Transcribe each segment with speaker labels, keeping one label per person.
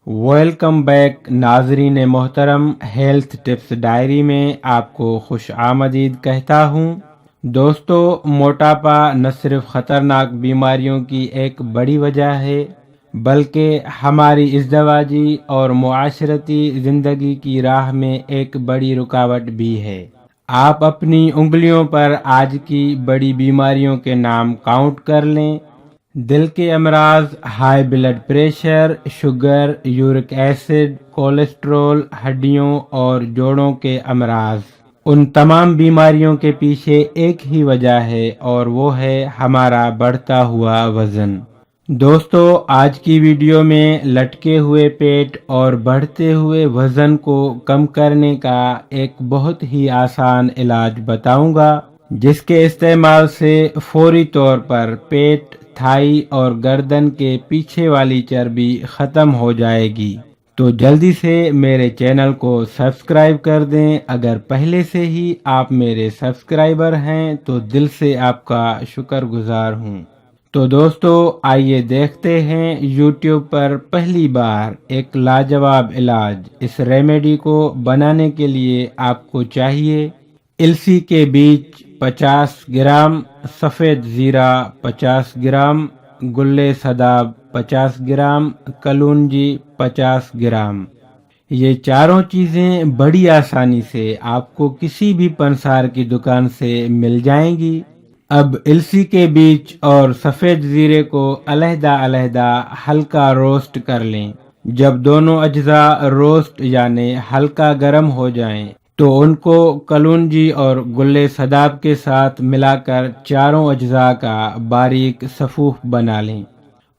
Speaker 1: Welcome back ناظرین محترم، health tips diary میں آپ کو خوش آمدید کہتا ہوں۔ دوستو، موٹاپا نہ صرف خطرناک بیماریوں کی ایک بڑی وجہ ہے بلکہ ہماری ازدواجی اور معاشرتی زندگی کی راہ میں ایک بڑی رکاوٹ بھی ہے۔ آپ اپنی انگلیوں پر آج کی بڑی بیماریوں کے نام کاؤنٹ کر لیں: دل کے امراض، high blood pressure, sugar, uric acid, cholesterol, ہڈیوں اور جوڑوں کے امراض۔ ان تمام بیماریوں کے پیچھے ایک ہی وجہ ہے اور وہ ہے ہمارا بڑھتا ہوا وزن۔ دوستو، آج کی ویڈیو میں لٹکے ہوئے پیٹ اور بڑھتے ہوئے وزن کو کم کرنے کا ایک بہت ہی آسان علاج بتاؤں گا، جس کے استعمال سے فوری طور پر پیٹ، تھائی اور گردن کے پیچھے والی چربی ختم ہو جائے گی۔ تو جلدی سے میرے چینل کو سبسکرائب کر دیں۔ اگر پہلے سے ہی آپ میرے سبسکرائبر ہیں تو دل سے آپ کا شکر گزار ہوں۔ تو دوستو، آئیے دیکھتے ہیں یوٹیوب پر پہلی بار ایک لاجواب علاج۔ اس ریمیڈی کو بنانے کے لیے آپ کو چاہیے السی کے بیج 50 گرام، سفید زیرہ 50 گرام، گلے سداب 50 گرام، کلونجی 50 گرام۔ یہ چاروں چیزیں بڑی آسانی سے آپ کو کسی بھی پنسار کی دکان سے مل جائیں گی۔ اب السی کے بیج اور سفید زیرے کو علیحدہ علیحدہ ہلکا روسٹ کر لیں۔ جب دونوں اجزاء روسٹ یعنی ہلکا گرم ہو جائیں تو ان کو کلونجی اور گلے سداب کے ساتھ ملا کر چاروں اجزاء کا باریک صفوف بنا لیں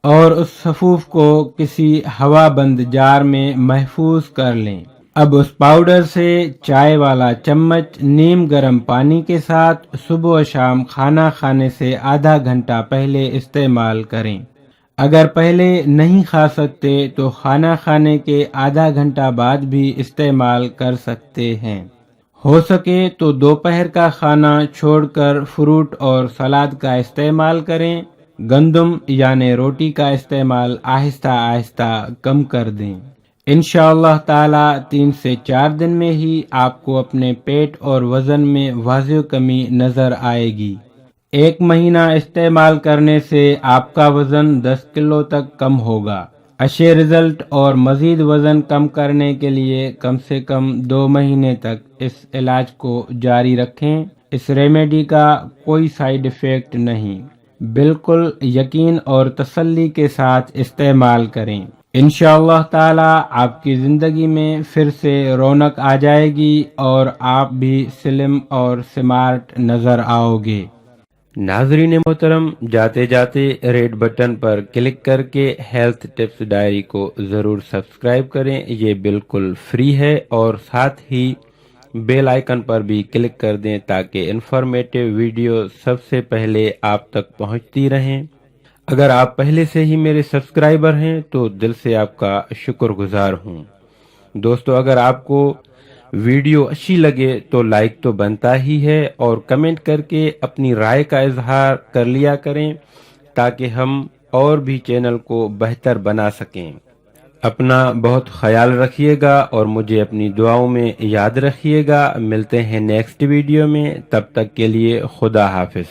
Speaker 1: اور اس صفوف کو کسی ہوا بند جار میں محفوظ کر لیں۔ اب اس پاؤڈر سے چائے والا چمچ نیم گرم پانی کے ساتھ صبح و شام کھانا کھانے سے آدھا گھنٹہ پہلے استعمال کریں۔ اگر پہلے نہیں کھا سکتے تو کھانا کھانے کے آدھا گھنٹہ بعد بھی استعمال کر سکتے ہیں۔ ہو سکے تو دوپہر کا کھانا چھوڑ کر فروٹ اور سلاد کا استعمال کریں۔ گندم یعنی روٹی کا استعمال آہستہ آہستہ کم کر دیں۔ انشاءاللہ تعالی 3 سے 4 دن میں ہی آپ کو اپنے پیٹ اور وزن میں واضح کمی نظر آئے گی۔ 1 مہینہ استعمال کرنے سے آپ کا وزن 10 کلو تک کم ہوگا۔ اچھے رزلٹ اور مزید وزن کم کرنے کے لیے کم سے کم 2 مہینے تک اس علاج کو جاری رکھیں۔ اس ریمیڈی کا کوئی سائیڈ ایفیکٹ نہیں، بالکل یقین اور تسلی کے ساتھ استعمال کریں۔ انشاءاللہ تعالی آپ کی زندگی میں پھر سے رونق آ جائے گی اور آپ بھی سلم اور سمارٹ نظر آؤ گے۔ ناظرین محترم، جاتے جاتے ریڈ بٹن پر کلک کر کے ہیلتھ ٹپس ڈائری کو ضرور سبسکرائب کریں۔ یہ بالکل فری ہے اور ساتھ ہی بیل آئیکن پر بھی کلک کر دیں تاکہ انفارمیٹیو ویڈیو سب سے پہلے آپ تک پہنچتی رہیں۔ اگر آپ پہلے سے ہی میرے سبسکرائبر ہیں تو دل سے آپ کا شکر گزار ہوں۔ دوستو، اگر آپ کو ویڈیو اچھی لگے تو لائک تو بنتا ہی ہے اور کمنٹ کر کے اپنی رائے کا اظہار کر لیا کریں تاکہ ہم اور بھی چینل کو بہتر بنا سکیں۔ اپنا بہت خیال رکھیے گا اور مجھے اپنی دعاؤں میں یاد رکھیے گا۔ ملتے ہیں نیکسٹ ویڈیو میں، تب تک کے لیے خدا حافظ۔